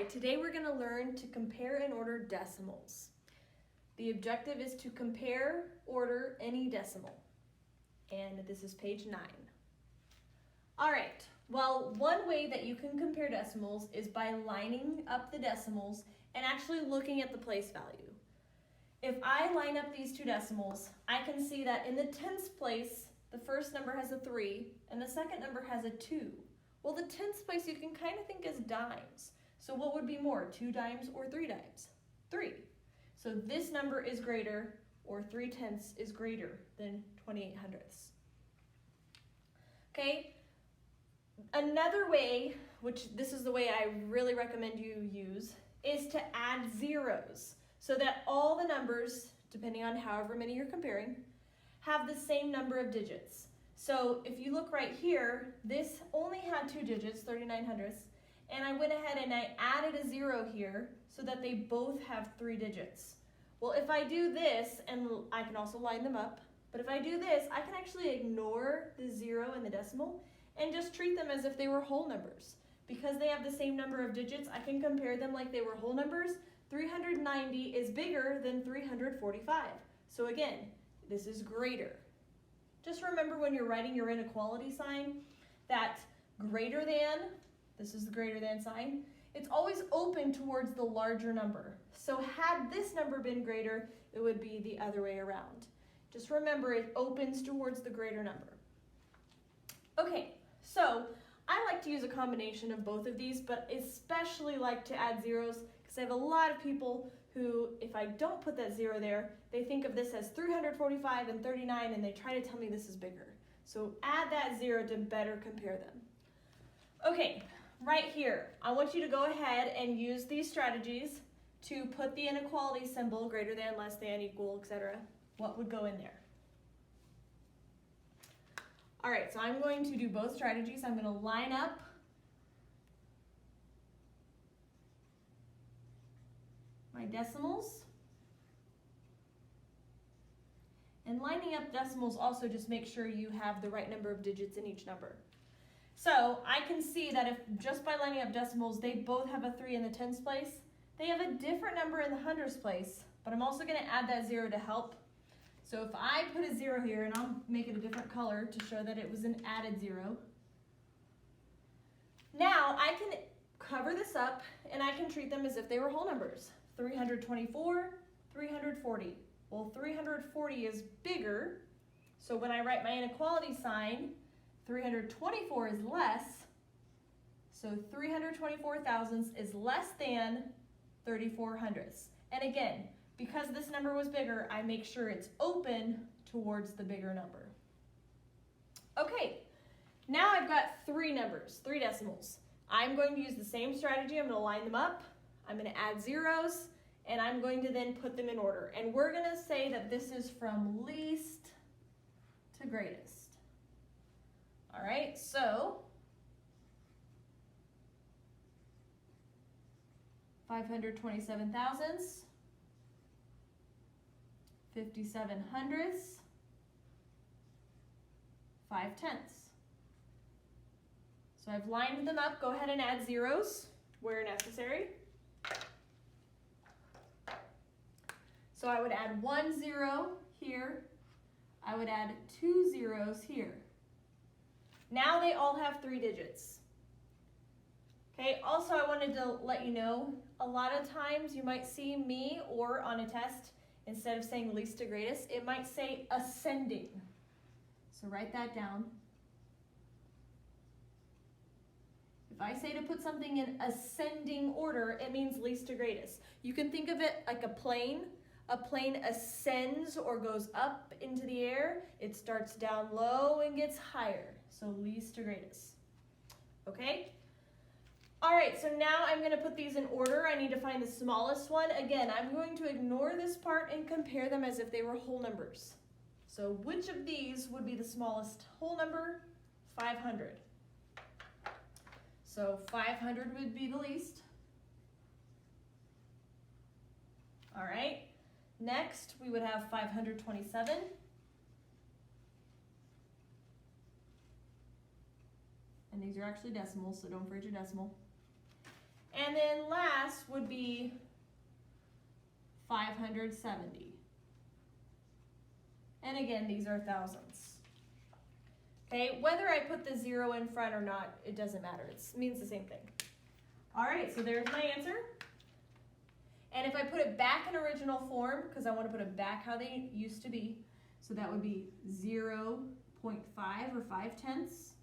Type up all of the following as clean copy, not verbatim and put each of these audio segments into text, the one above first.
Hi, today we're going to learn to compare and order decimals. The objective is to compare, order any decimal. And this is page 9. All right, well, one way that you can compare decimals is by lining up the decimals and actually looking at the place value. If I line up these two decimals, I can see that in the tens place, the first number has a 3 and the second number has a 2. Well, the tens place you can kind of think as dimes. So what would be more, 2 dimes or 3 dimes? 3. So this number is greater, or 3/10 is greater than 28/100. Okay? Another way, which this is the way I really recommend you use, is to add zeros so that all the numbers, depending on however many you're comparing, have the same number of digits. So if you look right here, this only had 2 digits, 39/100, and I went ahead and I added a 0 here so that they both have 3 digits. Well, if I do this, and I can also line them up, but if I do this, I can actually ignore the 0 and the decimal and just treat them as if they were whole numbers. Because they have the same number of digits, I can compare them like they were whole numbers. 390 is bigger than 345. So again, this is greater. Just remember when you're writing your inequality sign that greater than, this is the greater than sign, it's always open towards the larger number. So had this number been greater, it would be the other way around. Just remember it opens towards the greater number. Okay, so I like to use a combination of both of these, but especially like to add zeros because I have a lot of people who, if I don't put that 0 there, they think of this as 345 and 39 and they try to tell me this is bigger. So add that 0 to better compare them. Okay, right here, I want you to go ahead and use these strategies to put the inequality symbol, greater than, less than, equal, etc. What would go in there? All right, so I'm going to do both strategies. I'm going to line up my decimals. And lining up decimals also just make sure you have the right number of digits in each number. So I can see that if just by lining up decimals, they both have a 3 in the tens place. They have a different number in the hundreds place, but I'm also going to add that 0 to help. So if I put a 0 here, and I'll make it a different color to show that it was an added 0. Now I can cover this up and I can treat them as if they were whole numbers. 324, 340. Well, 340 is bigger, so when I write my inequality sign, 324 is less, so 324 thousandths is less than 34 hundredths. And again, because this number was bigger, I make sure it's open towards the bigger number. Okay, now I've got 3 numbers, 3 decimals. I'm going to use the same strategy. I'm going to line them up. I'm going to add zeros, and I'm going to then put them in order. And we're going to say that this is from least to greatest. All right, so 527 thousandths, 57 hundredths, 5/10. So I've lined them up. Go ahead and add zeros where necessary. So I would add 1 0 here. I would add 2 zeros here. Now they all have 3 digits. Okay, also I wanted to let you know, a lot of times you might see me or on a test, instead of saying least to greatest, it might say ascending. So write that down. If I say to put something in ascending order, it means least to greatest. You can think of it like a plane. A plane ascends or goes up into the air. It starts down low and gets higher. So least to greatest. Okay? All right, so now I'm going to put these in order. I need to find the smallest one. Again, I'm going to ignore this part and compare them as if they were whole numbers. So which of these would be the smallest whole number? 500. So 500 would be the least. All right. Next, we would have 527. And these are actually decimals, so don't forget your decimal. And then last would be 570. And again, these are thousandths. Okay, whether I put the 0 in front or not, it doesn't matter. It means the same thing. All right, so there's my answer. And if I put it back in original form, because I want to put it back how they used to be, so that would be 0.5 or 5/10,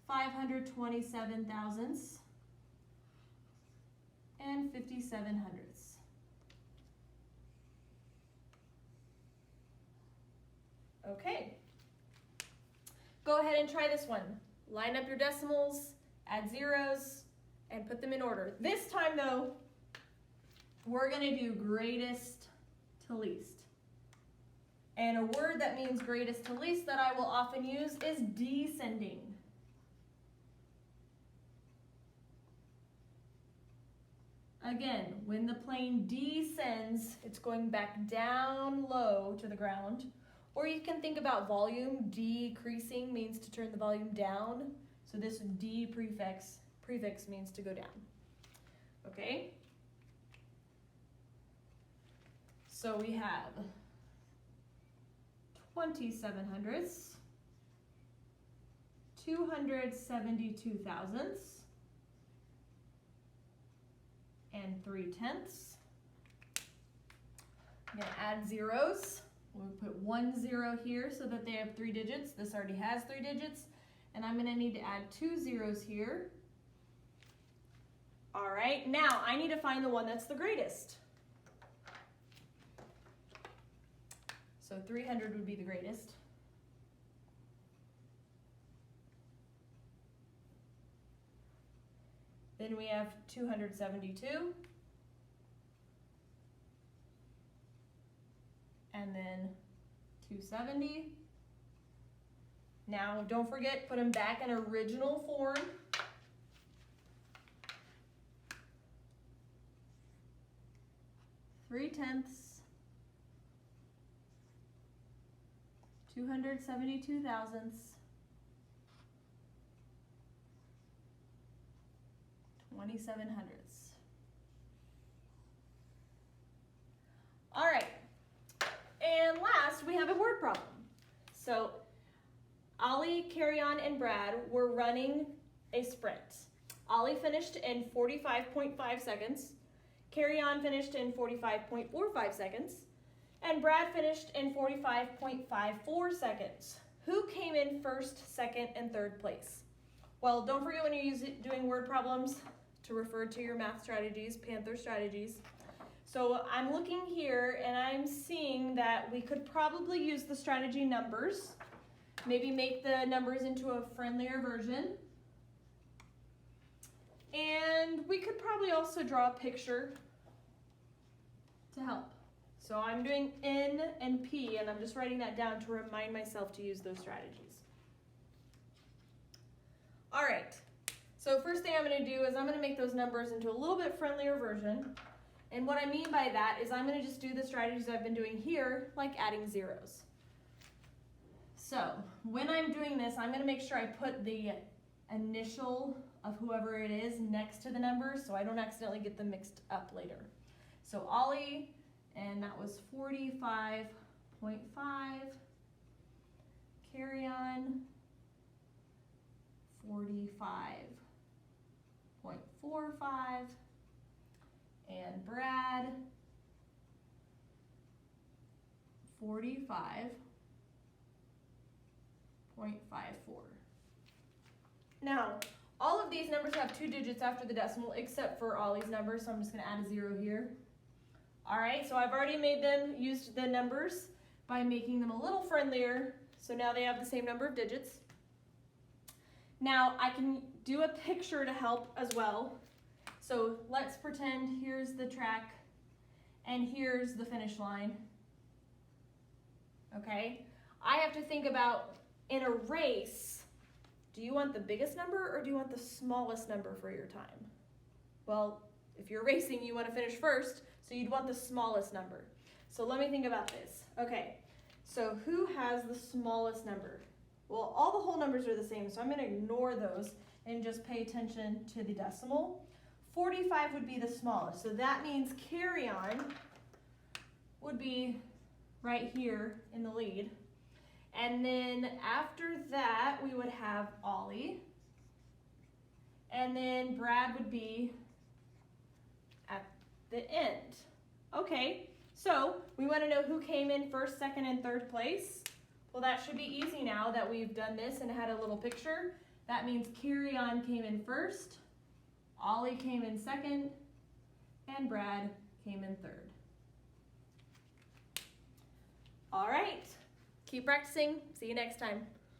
527 thousandths, and 57 hundredths. Okay. Go ahead and try this one. Line up your decimals, add zeros, and put them in order. This time though, we're gonna do greatest to least. And a word that means greatest to least that I will often use is descending. Again, when the plane descends, it's going back down low to the ground. Or you can think about volume. Decreasing means to turn the volume down. So this D prefix means to go down. Okay? So we have 27 hundredths, 272 thousandths, and 3/10. I'm going to add zeros. We'll put 1 0 here so that they have 3 digits. This already has 3 digits. And I'm going to need to add 2 zeros here. All right, now I need to find the one that's the greatest. So 300 would be the greatest. Then we have 272. And then 270. Now, don't forget, put them back in original form. Three-tenths, 272 thousandths, 27 hundredths. All right. And last, we have a word problem. So Ollie, Carry-On, and Brad were running a sprint. Ollie finished in 45.5 seconds, Carry-On finished in 45.45 seconds, and Brad finished in 45.54 seconds. Who came in first, second, and third place? Well, don't forget when you're doing word problems to refer to your math strategies, Panther strategies. So I'm looking here and I'm seeing that we could probably use the strategy numbers, maybe make the numbers into a friendlier version. And we could probably also draw a picture to help. So I'm doing N and P, and I'm just writing that down to remind myself to use those strategies. All right, so first thing I'm gonna do is I'm gonna make those numbers into a little bit friendlier version. And what I mean by that is I'm gonna just do the strategies I've been doing here, like adding zeros. So when I'm doing this, I'm gonna make sure I put the initial of whoever it is next to the numbers so I don't accidentally get them mixed up later. So Ollie, and that was 45.5, Carry-On, 45.45, and Brad, 45.54. Now, all of these numbers have 2 digits after the decimal except for Ollie's number, so I'm just going to add a 0 here. All right, so I've already used the numbers by making them a little friendlier, so now they have the same number of digits. Now, I can do a picture to help as well. So let's pretend here's the track and here's the finish line. Okay, I have to think about, in a race, do you want the biggest number or do you want the smallest number for your time? Well, if you're racing, you want to finish first, so you'd want the smallest number. So let me think about this. Okay, so who has the smallest number? Well, all the whole numbers are the same, so I'm going to ignore those. and just pay attention to the decimal. 45 would be the smallest, so that means Carry On would be right here in the lead. And then after that, we would have Ollie. And then Brad would be at the end. Okay, so we want to know who came in first, second, and third place. Well, that should be easy now that we've done this and had a little picture. That means Carry On came in first, Ollie came in second, and Brad came in third. All right, keep practicing. See you next time.